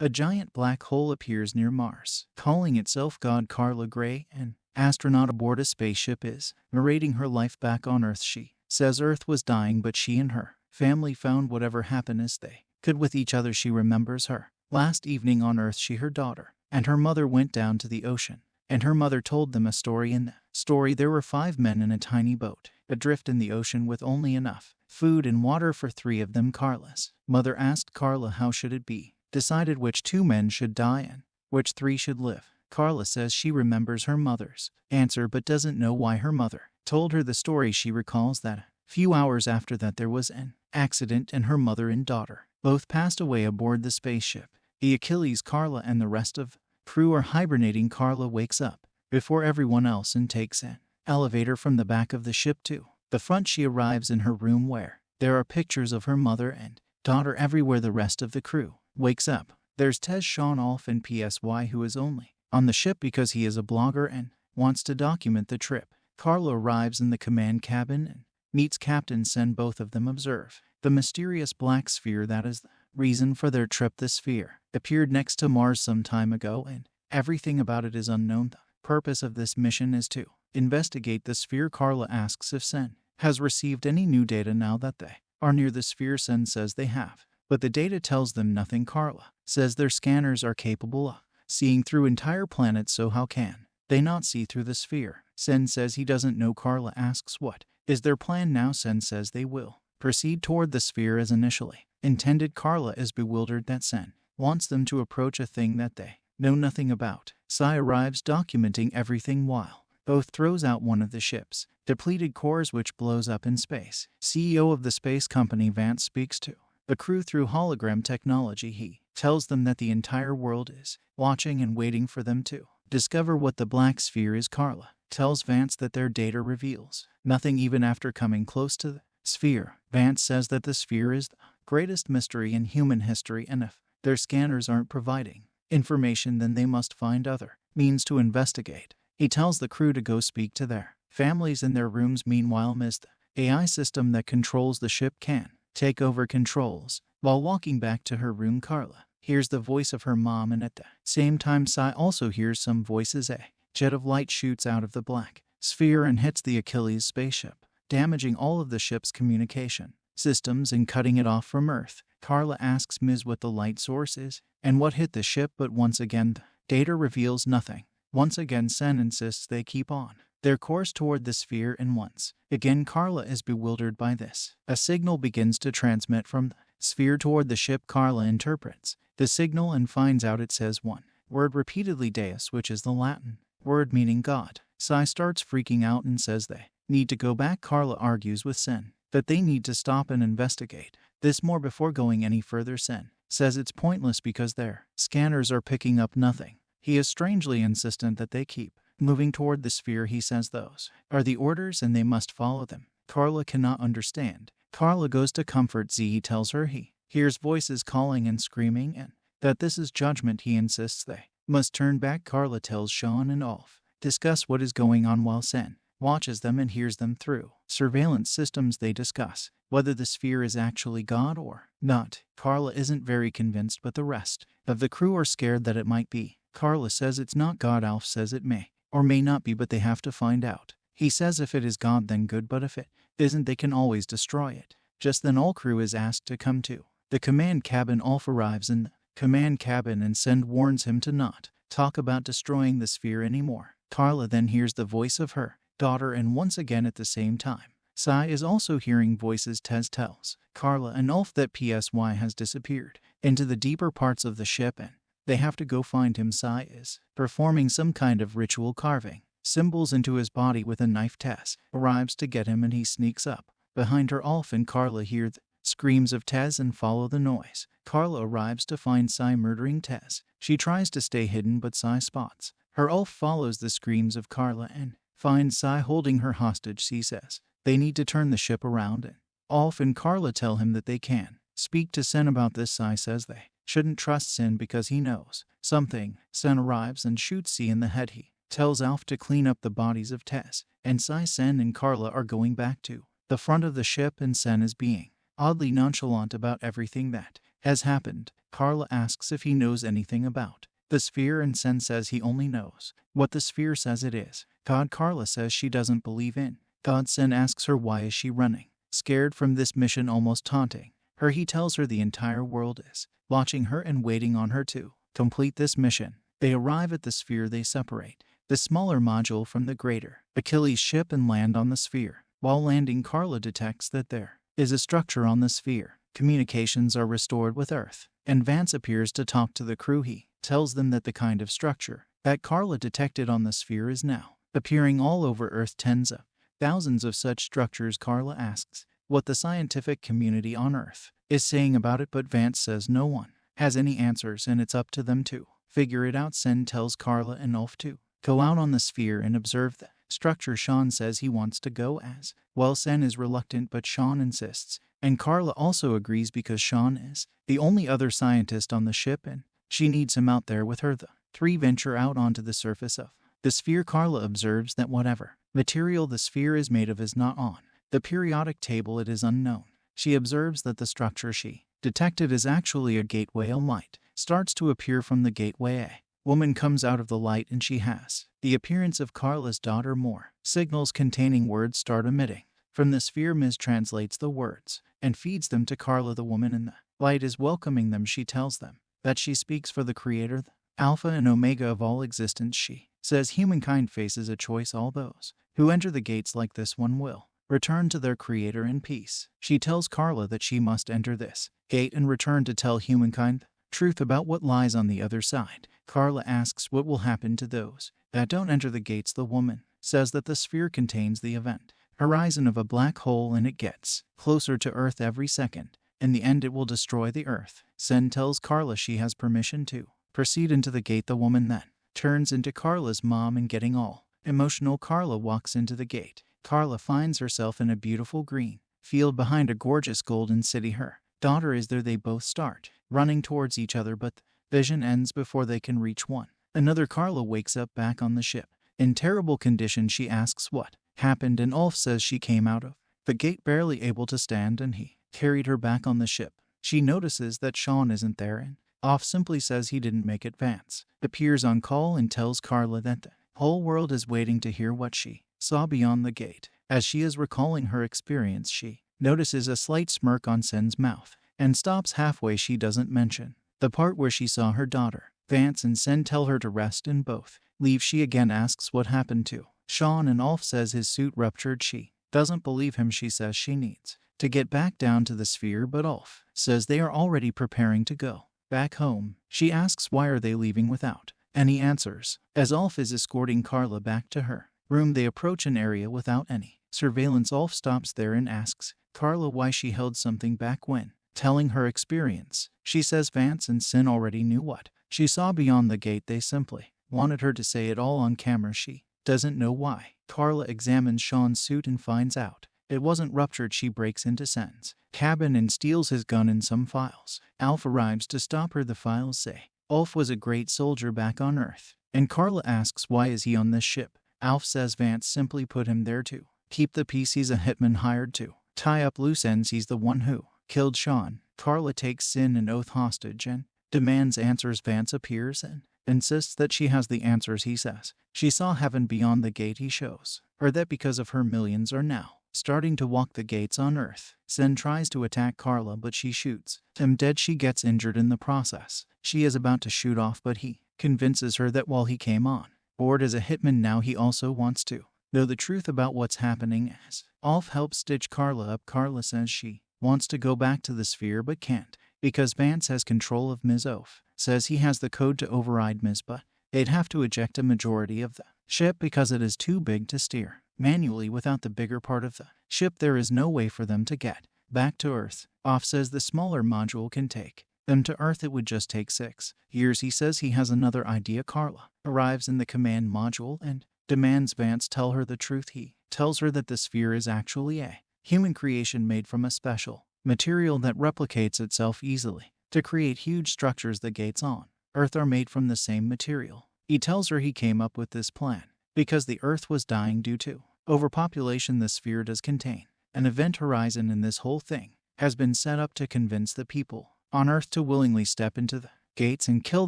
A giant black hole appears near Mars, calling itself God. Carla Gray, an astronaut aboard a spaceship, is narrating her life back on Earth. She says Earth was dying, but she and her family found whatever happiness they could with each other. She remembers her last evening on Earth. She, her daughter, and her mother went down to the ocean, and her mother told them a story. In the story, there were 5 men in a tiny boat, adrift in the ocean with only enough food and water for 3 of them. Carla's mother asked Carla how should it be decided which 2 men should die and which 3 should live. Carla says she remembers her mother's answer but doesn't know why her mother told her the story. She recalls that a few hours after that there was an accident and her mother and daughter both passed away aboard the spaceship. The Achilles, Carla, and the rest of the crew are hibernating. Carla wakes up before everyone else and takes an elevator from the back of the ship to the front. She arrives in her room where there are pictures of her mother and daughter everywhere. The rest of the crew wakes up. There's Tez, Sean, Alf, and PSY, who is only on the ship because he is a blogger and wants to document the trip. Carla arrives in the command cabin and meets Captain Sen. Both of them observe the mysterious black sphere that is the reason for their trip. The sphere appeared next to Mars some time ago and everything about it is unknown. The purpose of this mission is to investigate the sphere. Carla asks if Sen has received any new data now that they are near the sphere. Sen says they have, but the data tells them nothing. Carla says their scanners are capable of seeing through entire planets, so how can they not see through the sphere? Sen says he doesn't know. Carla asks what is their plan now. Sen says they will proceed toward the sphere as initially intended. Carla is bewildered that Sen wants them to approach a thing that they know nothing about. Sai arrives documenting everything while both throws out one of the ship's depleted cores, which blows up in space. CEO of the space company Vance speaks to the crew through hologram technology. He tells them that the entire world is watching and waiting for them to discover what the black sphere is. Carla tells Vance that their data reveals nothing even after coming close to the sphere. Vance says that the sphere is the greatest mystery in human history, and if their scanners aren't providing information, then they must find other means to investigate. He tells the crew to go speak to their families in their rooms. Meanwhile, Ms. the AI system that controls the ship can take over controls. While walking back to her room, Carla hears the voice of her mom, and at the same time Sai also hears some voices. A jet of light shoots out of the black sphere and hits the Achilles spaceship, damaging all of the ship's communication systems and cutting it off from Earth. Carla asks Ms. what the light source is and what hit the ship, but once again the data reveals nothing. Once again Sen insists they keep on their course toward the sphere, and once again Carla is bewildered by this. A signal begins to transmit from the sphere toward the ship. Carla interprets the signal and finds out it says one word repeatedly, Deus, which is the Latin word meaning God. Sai starts freaking out and says they need to go back. Carla argues with Sen that they need to stop and investigate this more before going any further. Sen says it's pointless because their scanners are picking up nothing. He is strangely insistent that they keep moving toward the sphere. He says those are the orders and they must follow them. Carla cannot understand. Carla goes to comfort Z. He tells her he hears voices calling and screaming and that this is judgment. He insists they must turn back. Carla tells Sean and Alf discuss what is going on while Sen watches them and hears them through surveillance systems. They discuss whether the sphere is actually God or not. Carla isn't very convinced, but the rest of the crew are scared that it might be. Carla says it's not God. Alf says it may or may not be, but they have to find out. He says if it is God, then good, but if it isn't, they can always destroy it. Just then all crew is asked to come to the command cabin. Alf arrives in the command cabin and Sen warns him to not talk about destroying the sphere anymore. Carla then hears the voice of her daughter, and once again at the same time Sai is also hearing voices. Tez tells Carla and Alf that PSY has disappeared into the deeper parts of the ship and they have to go find him. Sai is performing some kind of ritual, carving symbols into his body with a knife. Tez arrives to get him and he sneaks up behind her. Alf and Carla hear the screams of Tez and follow the noise. Carla arrives to find Sai murdering Tez. She tries to stay hidden, but Sai spots her. Alf follows the screams of Carla and finds Sai holding her hostage. She says they need to turn the ship around, and Alf and Carla tell him that they can speak to Sen about this. Sai says they shouldn't trust Sen because he knows something. Sen arrives and shoots C in the head. He tells Alf to clean up the bodies of Tez and Sai. Sen and Carla are going back to the front of the ship, and Sen is being oddly nonchalant about everything that has happened. Carla asks if he knows anything about the sphere, and Sen says he only knows what the sphere says it is. God, Carla says she doesn't believe in God. Sen asks her why is she running, scared from this mission, almost taunting her. He tells her the entire world is watching her and waiting on her to complete this mission. They arrive at the sphere. They separate the smaller module from the greater Achilles ship and land on the sphere. While landing, Carla detects that there is a structure on the sphere. Communications are restored with Earth, and Vance appears to talk to the crew. He tells them that the kind of structure that Carla detected on the sphere is now appearing all over Earth. Tens of thousands of such structures. Carla asks what the scientific community on Earth is saying about it, but Vance says no one has any answers and it's up to them to figure it out. Sen tells Carla and Ulf to go out on the sphere and observe the structure. Sean says he wants to go as well. Sen is reluctant, but Sean insists, and Carla also agrees because Sean is the only other scientist on the ship and she needs him out there with her. The three venture out onto the surface of the sphere. Carla observes that whatever material the sphere is made of is not on the periodic table. It is unknown. She observes that the structure she detected is actually a gateway. A light starts to appear from the gateway. A woman comes out of the light and she has the appearance of Carla's daughter. More signals containing words start emitting from the sphere. Ms. translates the words and feeds them to Carla. The woman in the light is welcoming them. She tells them that she speaks for the Creator, the Alpha and Omega of all existence. She says humankind faces a choice. All those who enter the gates like this one will return to their Creator in peace. She tells Carla that she must enter this gate and return to tell humankind the truth about what lies on the other side. Carla asks what will happen to those that don't enter the gates. The woman says that the sphere contains the event horizon of a black hole and it gets closer to Earth every second. In the end, it will destroy the Earth. Sen tells Carla she has permission to proceed into the gate. The woman then turns into Carla's mom and, getting all emotional, Carla walks into the gate. Carla finds herself in a beautiful green field behind a gorgeous golden city. Her daughter is there. They both start running towards each other, but the vision ends before they can reach one another. Carla wakes up back on the ship in terrible condition. She asks what happened, and Ulf says she came out of the gate barely able to stand and he carried her back on the ship. She notices that Sean isn't there and Ulf simply says he didn't make it. Vance appears on call and tells Carla that the whole world is waiting to hear what she saw beyond the gate. As she is recalling her experience, she notices a slight smirk on Sen's mouth and stops halfway. She doesn't mention the part where she saw her daughter. Vance and Sen tell her to rest and both leave. She again asks what happened to Sean and Ulf says his suit ruptured. She doesn't believe him. She says she needs to get back down to the sphere, but Ulf says they are already preparing to go back home. She asks why are they leaving without any answers. As Ulf is escorting Carla back to her room, they approach an area without any surveillance. Ulf stops there and asks Carla why she held something back when telling her experience. She says Vance and Sen already knew what she saw beyond the gate. They simply wanted her to say it all on camera. She doesn't know why. Carla examines Sean's suit and finds out it wasn't ruptured. She breaks into Sen's cabin and steals his gun and some files. Alf arrives to stop her. The files say Ulf was a great soldier back on Earth, and Carla asks why is he on this ship. Alf says Vance simply put him there to keep the peace. He's a hitman hired to tie up loose ends. He's the one who killed Sean. Carla takes Sin and Oath hostage and demands answers. Vance appears and insists that she has the answers. He says she saw heaven beyond the gate. He shows her that because of her millions are now starting to walk the gates on Earth. Sin tries to attack Carla, but she shoots him dead. She gets injured in the process. She is about to shoot off, but he convinces her that while he came on board as a hitman, now he also wants to know the truth about what's happening. As Ulf helps stitch Carla up, Carla says she wants to go back to the sphere but can't because Vance has control of Ms. Ulf says he has the code to override Ms. but they'd have to eject a majority of the ship because it is too big to steer manually. Without the bigger part of the ship, there is no way for them to get back to Earth. Ulf says the smaller module can take them to Earth. It would just take 6 years. He says he has another idea. Carla arrives in the command module and demands Vance tell her the truth. He tells her that the sphere is actually a human creation made from a special material that replicates itself easily to create huge structures. The gates on Earth are made from the same material. He tells her he came up with this plan because the Earth was dying due to overpopulation. The sphere does contain an event horizon, and this whole thing has been set up to convince the people on Earth to willingly step into the gates and kill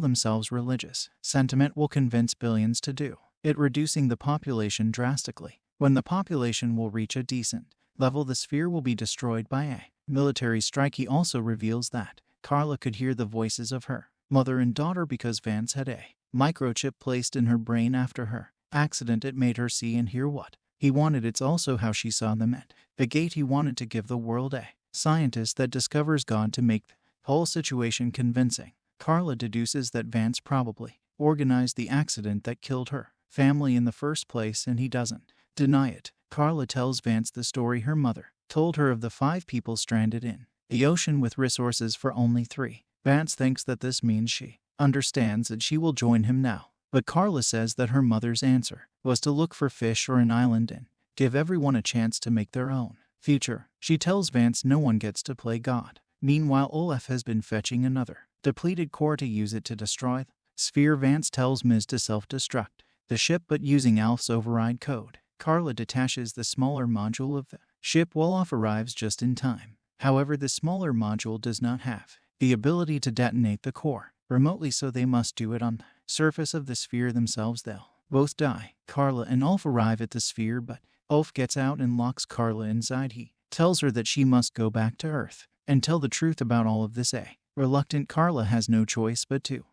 themselves. Religious sentiment will convince billions to do it, reducing the population drastically. When the population will reach a decent level, the sphere will be destroyed by a military strike. He also reveals that Carla could hear the voices of her mother and daughter because Vance had a microchip placed in her brain after her accident. It made her see and hear what he wanted. It's also how she saw them at the gate. He wanted to give the world a scientist that discovers God to make the whole situation convincing. Carla deduces that Vance probably organized the accident that killed her family in the first place, and he doesn't deny it. Carla tells Vance the story her mother told her of the 5 people stranded in the ocean with resources for only 3. Vance thinks that this means she understands that she will join him now. But Carla says that her mother's answer was to look for fish or an island and give everyone a chance to make their own future. She tells Vance no one gets to play God. Meanwhile, Olaf has been fetching another depleted core to use it to destroy the sphere. Vance tells Ms. to self-destruct the ship, but using Alf's override code. Carla detaches the smaller module of the ship. Olaf arrives just in time. However, the smaller module does not have the ability to detonate the core remotely, so they must do it on the surface of the sphere themselves. They'll both die. Carla and Ulf arrive at the sphere, but Ulf gets out and locks Carla inside. He tells her that she must go back to Earth and tell the truth about all of this. A reluctant Carla has no choice but to